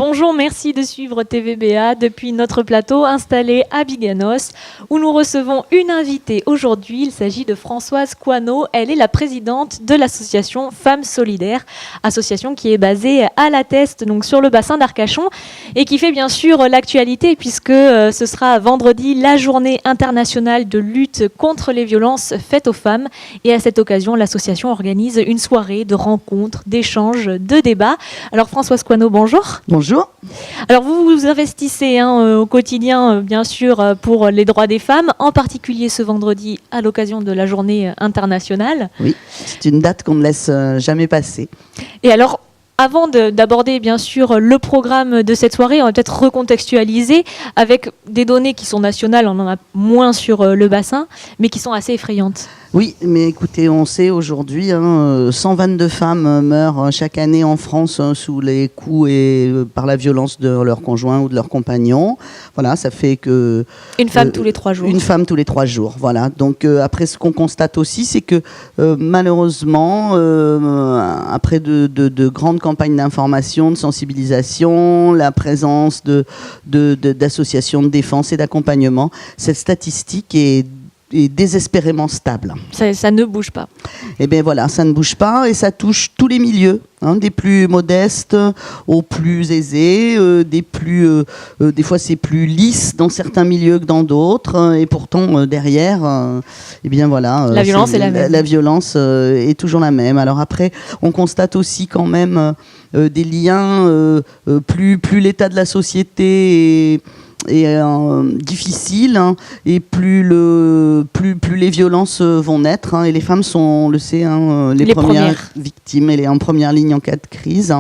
Bonjour, merci de suivre TVBA depuis notre plateau installé à Biganos où nous recevons une invitée aujourd'hui. Il s'agit de Françoise Coineau. Elle est la présidente de l'association Femmes Solidaires, association qui est basée à La Teste, donc sur le bassin d'Arcachon et qui fait bien sûr l'actualité puisque ce sera vendredi la journée internationale de lutte contre les violences faites aux femmes. Et à cette occasion, l'association organise une soirée de rencontres, d'échanges, de débats. Alors Françoise Coineau, bonjour. Bonjour. Alors vous vous investissez au quotidien, bien sûr, pour les droits des femmes, en particulier ce vendredi à l'occasion de la journée internationale. Oui, c'est une date qu'on ne laisse jamais passer. Et alors, avant d'aborder bien sûr le programme de cette soirée, on va peut-être recontextualiser avec des données qui sont nationales, on en a moins sur le bassin, mais qui sont assez effrayantes. Oui, mais écoutez, on sait aujourd'hui, 122 femmes meurent chaque année en France sous les coups et par la violence de leur conjoint ou de leur compagnon. Voilà, ça fait que... Une femme tous les 3 jours. Une femme tous les 3 jours, voilà. Donc après, ce qu'on constate aussi, c'est que malheureusement, après de grandes campagnes d'information, de sensibilisation, la présence d'associations de défense et d'accompagnement, cette statistique est désespérément stable. Ça ne bouge pas. Eh bien voilà, ça ne bouge pas et ça touche tous les milieux, des plus modestes aux plus aisés, des fois c'est plus lisse dans certains milieux que dans d'autres, et pourtant derrière, eh bien voilà, la violence est la même. La violence est toujours la même. Alors après, on constate aussi quand même des liens, plus l'état de la société est difficile, et plus les violences vont naître, et les femmes sont, on le sait, les premières victimes, et en première ligne en cas de crise,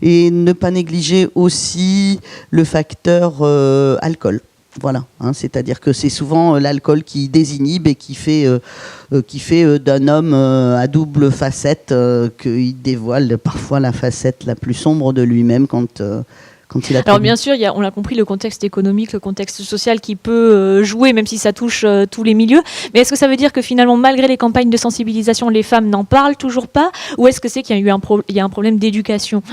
et ne pas négliger aussi le facteur alcool. Voilà, c'est-à-dire que c'est souvent l'alcool qui désinhibe et qui fait d'un homme à double facette, qu'il dévoile parfois la facette la plus sombre de lui-même quand il a... Alors bien sûr, on l'a compris, le contexte économique, le contexte social qui peut jouer, même si ça touche tous les milieux. Mais est-ce que ça veut dire que finalement, malgré les campagnes de sensibilisation, les femmes n'en parlent toujours pas? Ou est-ce que c'est qu'il y a eu un problème d'éducation?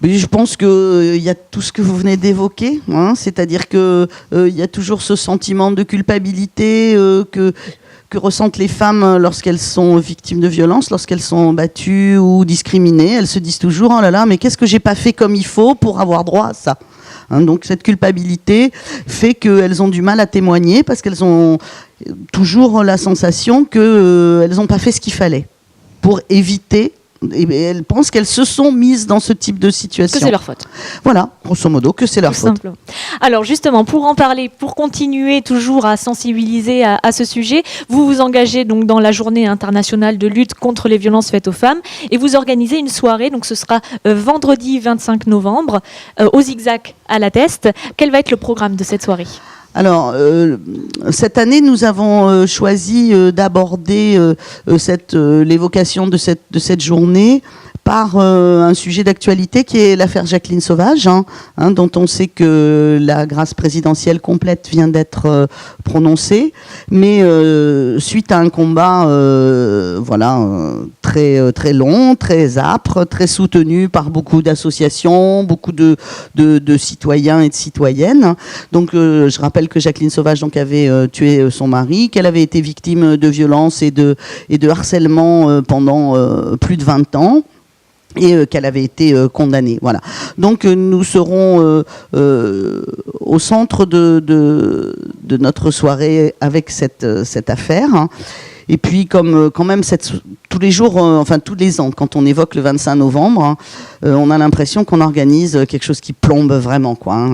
Mais je pense qu'il y a tout ce que vous venez d'évoquer, c'est-à-dire qu'il y a toujours ce sentiment de culpabilité que ressentent les femmes lorsqu'elles sont victimes de violences, lorsqu'elles sont battues ou discriminées. Elles se disent toujours « Oh là là, mais qu'est-ce que j'ai pas fait comme il faut pour avoir droit à ça ?» Donc cette culpabilité fait qu'elles ont du mal à témoigner parce qu'elles ont toujours la sensation qu'elles n'ont pas fait ce qu'il fallait pour éviter. Et elles pensent qu'elles se sont mises dans ce type de situation. Que c'est leur faute. Voilà, grosso modo, que c'est leur faute. Simplement. Alors justement, pour en parler, pour continuer toujours à sensibiliser à ce sujet, vous vous engagez donc dans la journée internationale de lutte contre les violences faites aux femmes et vous organisez une soirée, donc ce sera vendredi 25 novembre au Zigzag à La Teste. Quel va être le programme de cette soirée ? Alors, cette année, nous avons choisi d'aborder l'évocation de cette journée par un sujet d'actualité qui est l'affaire Jacqueline Sauvage, dont on sait que la grâce présidentielle complète vient d'être prononcée, mais suite à un combat très, très long, très âpre, très soutenu par beaucoup d'associations, beaucoup de citoyens et de citoyennes. Donc je rappelle que Jacqueline Sauvage avait tué son mari, qu'elle avait été victime de violences et de harcèlement pendant plus de 20 ans. Et qu'elle avait été condamnée. Voilà. Donc nous serons au centre de notre soirée avec cette affaire. Et puis comme quand même tous les jours, tous les ans, quand on évoque le 25 novembre, on a l'impression qu'on organise quelque chose qui plombe vraiment, quoi.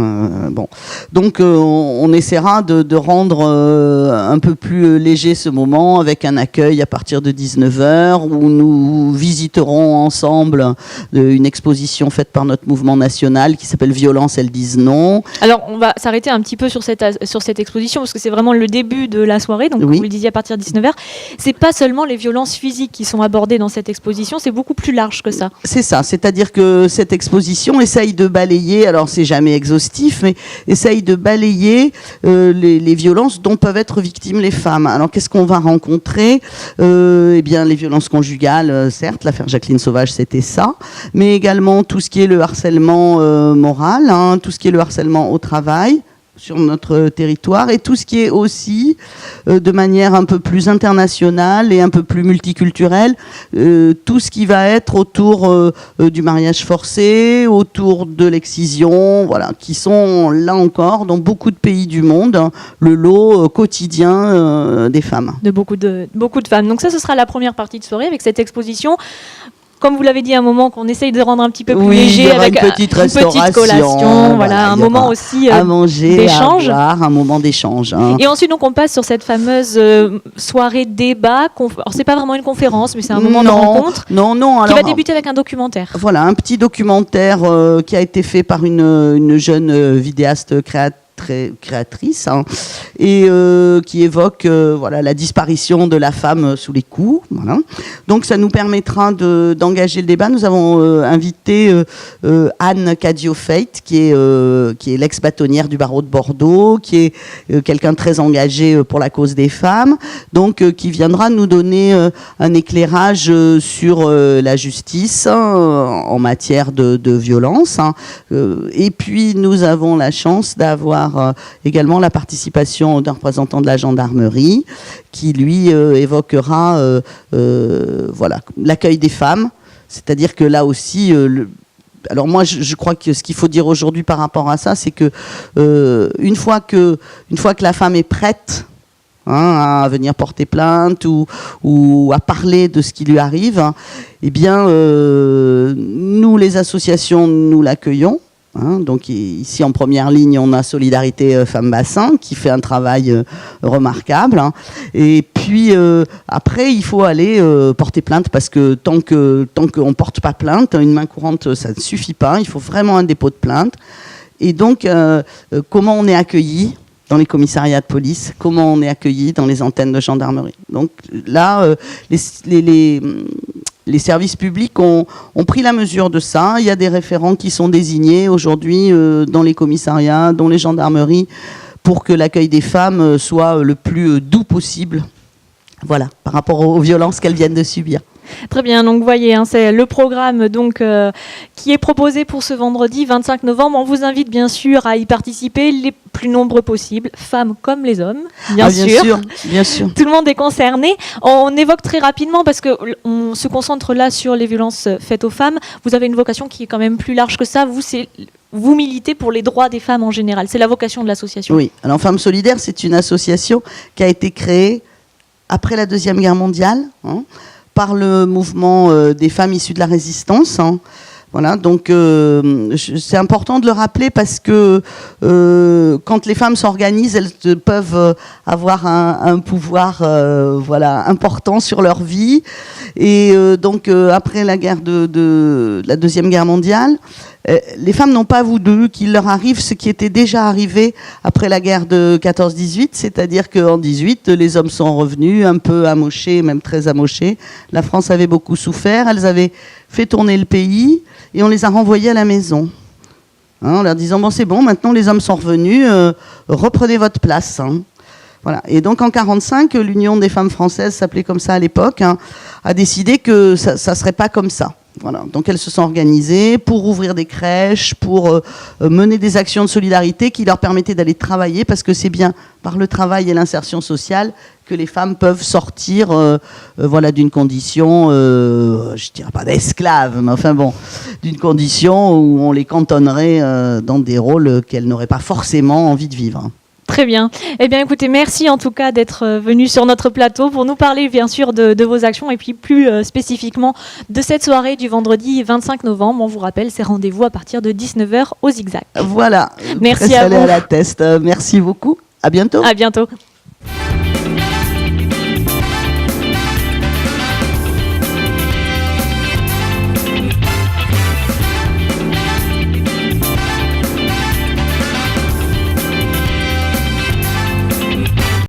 Bon, donc on essaiera de rendre un peu plus léger ce moment avec un accueil à partir de 19h où nous visiterons ensemble une exposition faite par notre mouvement national qui s'appelle Violence, elles disent non. Alors on va s'arrêter un petit peu sur cette exposition parce que c'est vraiment le début de la soirée, donc oui. Vous le disiez à partir de 19h. c'est pas seulement les violences physiques qui sont abordées dans cette exposition, c'est beaucoup plus large que ça. C'est ça, c'est-à-dire que cette exposition essaye de balayer, alors c'est jamais exhaustif, mais essaye de balayer les violences dont peuvent être victimes les femmes. Alors qu'est-ce qu'on va rencontrer? Eh bien les violences conjugales, certes, l'affaire Jacqueline Sauvage c'était ça, mais également tout ce qui est le harcèlement moral, hein, tout ce qui est le harcèlement au travail sur notre territoire, et tout ce qui est aussi, de manière un peu plus internationale et un peu plus multiculturelle, tout ce qui va être autour du mariage forcé, autour de l'excision, voilà, qui sont là encore dans beaucoup de pays du monde, hein, le lot quotidien des femmes. De beaucoup de femmes. Donc ça, ce sera la première partie de soirée avec cette exposition. Comme vous l'avez dit, un moment qu'on essaye de rendre un petit peu plus léger, avec une petite restauration, collation, voilà, un moment aussi à manger, d'échange. À boire, un moment d'échange. Hein. Et ensuite, donc, on passe sur cette fameuse soirée débat. Alors, c'est pas vraiment une conférence, mais c'est un moment de rencontre. Non. Qui va débuter avec un documentaire. Voilà, un petit documentaire qui a été fait par une jeune vidéaste créatrice, hein, et qui évoque voilà, la disparition de la femme sous les coups. Voilà. Donc ça nous permettra d'engager le débat. Nous avons invité Anne Cadio-Feit, qui est l'ex-bâtonnière du barreau de Bordeaux, qui est quelqu'un de très engagé pour la cause des femmes, donc qui viendra nous donner un éclairage sur la justice en matière de violence. Hein. Et puis nous avons la chance d'avoir également la participation d'un représentant de la gendarmerie qui lui évoquera voilà, l'accueil des femmes, c'est-à-dire que là aussi alors moi je crois que ce qu'il faut dire aujourd'hui par rapport à ça, c'est que une fois que la femme est prête, hein, à venir porter plainte ou à parler de ce qui lui arrive, hein, eh bien nous les associations, nous l'accueillons. Hein, donc ici en première ligne on a Solidarité Femmes Bassin qui fait un travail remarquable, hein. Et puis après il faut aller porter plainte, parce que tant qu'on porte pas plainte, une main courante ça ne suffit pas, il faut vraiment un dépôt de plainte. Et donc comment on est accueilli dans les commissariats de police, comment on est accueilli dans les antennes de gendarmerie. Donc là les services publics ont pris la mesure de ça. Il y a des référents qui sont désignés aujourd'hui dans les commissariats, dans les gendarmeries, pour que l'accueil des femmes soit le plus doux possible, voilà, par rapport aux violences qu'elles viennent de subir. Très bien, donc vous voyez, hein, c'est le programme donc, qui est proposé pour ce vendredi 25 novembre. On vous invite bien sûr à y participer, les plus nombreux possibles, femmes comme les hommes, bien sûr. Bien sûr. Tout le monde est concerné. On évoque très rapidement, parce qu'on se concentre là sur les violences faites aux femmes. Vous avez une vocation qui est quand même plus large que ça. Vous militez pour les droits des femmes en général. C'est la vocation de l'association. Oui, alors Femmes Solidaires, c'est une association qui a été créée après la Deuxième Guerre mondiale, hein, par le mouvement des femmes issues de la résistance. Hein. Voilà, donc c'est important de le rappeler, parce que quand les femmes s'organisent, elles peuvent avoir un pouvoir voilà, important sur leur vie. Et donc après la guerre de la Deuxième Guerre mondiale, les femmes n'ont pas voulu qu'il leur arrive ce qui était déjà arrivé après la guerre de 14-18, c'est-à-dire qu'en 18, les hommes sont revenus un peu amochés, même très amochés. La France avait beaucoup souffert, elles avaient fait tourner le pays et on les a renvoyés à la maison. Hein, en leur disant, bon c'est bon, maintenant les hommes sont revenus, reprenez votre place. Hein. Voilà. Et donc en 1945, l'Union des femmes françaises, s'appelait comme ça à l'époque, hein, a décidé que ça ne serait pas comme ça. Voilà. Donc elles se sont organisées pour ouvrir des crèches, pour mener des actions de solidarité qui leur permettaient d'aller travailler, parce que c'est bien par le travail et l'insertion sociale que les femmes peuvent sortir voilà, d'une condition, je dirais pas d'esclave, mais enfin bon, d'une condition où on les cantonnerait dans des rôles qu'elles n'auraient pas forcément envie de vivre. Très bien. Eh bien, écoutez, merci en tout cas d'être venu sur notre plateau pour nous parler, bien sûr, de vos actions et puis plus spécifiquement de cette soirée du vendredi 25 novembre. On vous rappelle, c'est rendez-vous à partir de 19h au Zigzag. Voilà. Merci à vous. À la test. Merci beaucoup. À bientôt. À bientôt.